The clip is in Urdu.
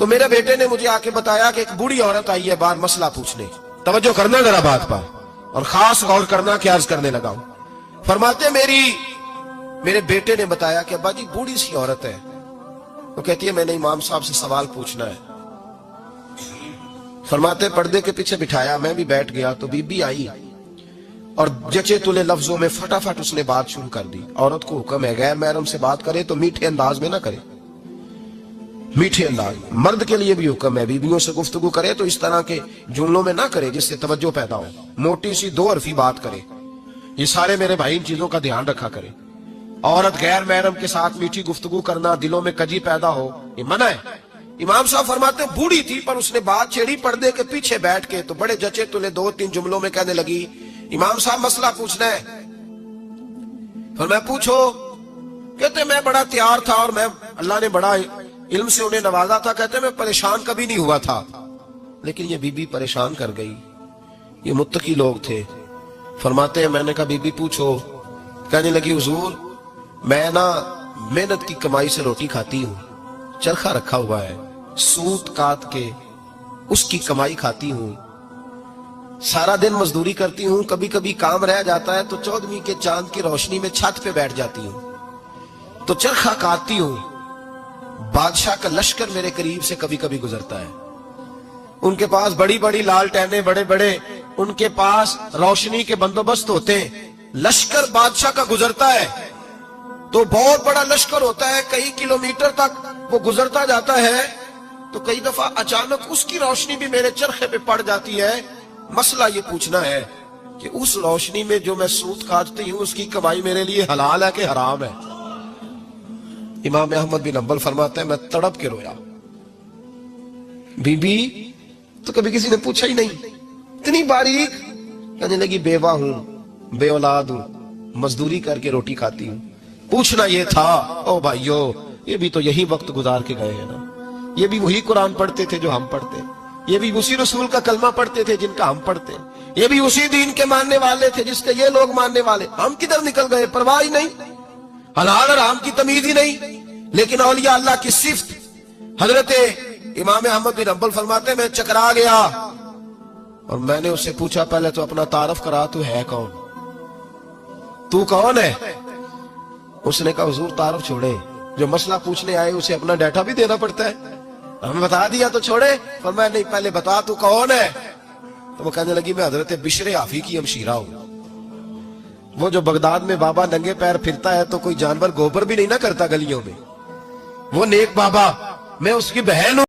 تو میرے بیٹے نے مجھے آ کے بتایا کہ ایک بوڑھی عورت آئی ہے باہر مسئلہ پوچھنے. توجہ کرنا ذرا بات پر اور خاص غور کرنا کہ عرض کرنے لگا ہوں. فرماتے میرے بیٹے نے بتایا کہ ابا جی بوڑھی سی عورت ہے. وہ کہتی ہے میں نے امام صاحب سے سوال پوچھنا ہے. فرماتے پردے کے پیچھے بٹھایا, میں بھی بیٹھ گیا تو بی بی آئی اور جچے تلے لفظوں میں فٹافٹ اس نے بات شروع کر دی. عورت کو حکم ہے غیر محرم سے بات کرے تو میٹھے انداز میں نہ کرے, میٹھے انداز. مرد کے لیے بھی حکم ہے بیویوں سے گفتگو کرے تو اس طرح کے جملوں میں نہ کرے جس سے توجہ پیدا ہو, موٹی سی دو حرفی بات کرے. یہ سارے میرے بھائی ان چیزوں کا دھیان رکھا کرے. عورت غیر محرم کے ساتھ میٹھی گفتگو کرنا, دلوں میں کجی پیدا ہو, یہ منع ہے. امام صاحب فرماتے بوڑھی تھی پر اس نے بات چھیڑی پردے کے پیچھے بیٹھ کے تو بڑے جچے تلے 2-3 جملوں میں کہنے لگی امام صاحب مسئلہ پوچھنا ہے. فرمایا پوچھو. کہتے میں بڑا تیار تھا اور میں اللہ نے بڑا علم سے انہیں نوازا تھا. کہتے میں پریشان کبھی نہیں ہوا تھا, لیکن یہ بی بی پریشان کر گئی. یہ متقی لوگ تھے. فرماتے ہیں میں نے کہا بی بی پوچھو. کہنے لگی حضور میں نا محنت کی کمائی سے روٹی کھاتی ہوں, چرخہ رکھا ہوا ہے, سوت کاٹ کے اس کی کمائی کھاتی ہوں, سارا دن مزدوری کرتی ہوں, کبھی کبھی کام رہ جاتا ہے تو 14ویں کے چاند کی روشنی میں چھت پہ بیٹھ جاتی ہوں تو چرخہ کاٹتی ہوں. بادشاہ کا لشکر میرے قریب سے کبھی کبھی گزرتا ہے, ان کے پاس بڑی بڑی لالٹینیں, بڑے بڑے ان کے پاس روشنی کے بندوبست ہوتے ہیں. لشکر بادشاہ کا گزرتا ہے تو بہت بڑا لشکر ہوتا ہے, کئی کلومیٹر تک وہ گزرتا جاتا ہے تو کئی دفعہ اچانک اس کی روشنی بھی میرے چرخے پہ پڑ جاتی ہے. مسئلہ یہ پوچھنا ہے کہ اس روشنی میں جو میں سوت کاٹتی ہوں اس کی کمائی میرے لیے حلال ہے کہ حرام ہے؟ امام احمد بن حنبل فرماتے ہیں میں تڑپ کے رویا. بی بی تو کبھی کسی نے پوچھا ہی نہیں, اتنی باریک. کہنے لگی بیوہ ہوں, بے اولاد ہوں, مزدوری کر کے روٹی کھاتی ہوں. پوچھنا یہ تھا او بھائیو, یہ بھی تو یہی وقت گزار کے گئے ہیں نا, یہ بھی وہی قرآن پڑھتے تھے جو ہم پڑھتے, یہ بھی اسی رسول کا کلمہ پڑھتے تھے جن کا ہم پڑھتے, یہ بھی اسی دین کے ماننے والے تھے جس کے یہ لوگ ماننے والے. ہم کدھر نکل گئے؟ پرواہ ہی نہیں, حلال اور حرام کی تمیز ہی نہیں. لیکن اولیاء اللہ کی صفت. حضرت امام احمد بن حنبل فرماتے میں چکرا گیا اور میں نے اس سے پوچھا پہلے تو اپنا تعارف کرا, تو ہے کون, تو کون ہے؟ اس نے کہا حضور تعارف چھوڑے, جو مسئلہ پوچھنے آئے اسے اپنا ڈیٹا بھی دینا پڑتا ہے, ہمیں بتا دیا تو چھوڑے. فرمایا نہیں پہلے بتا تو کون ہے. تو وہ کہنے لگی میں حضرت بشر حافی کی ہمشیرہ ہوں. وہ جو بغداد میں بابا ننگے پیر پھرتا ہے تو کوئی جانور گوبر بھی نہیں نہ کرتا گلیوں میں, وہ نیک بابا, میں اس کی بہن ہوں.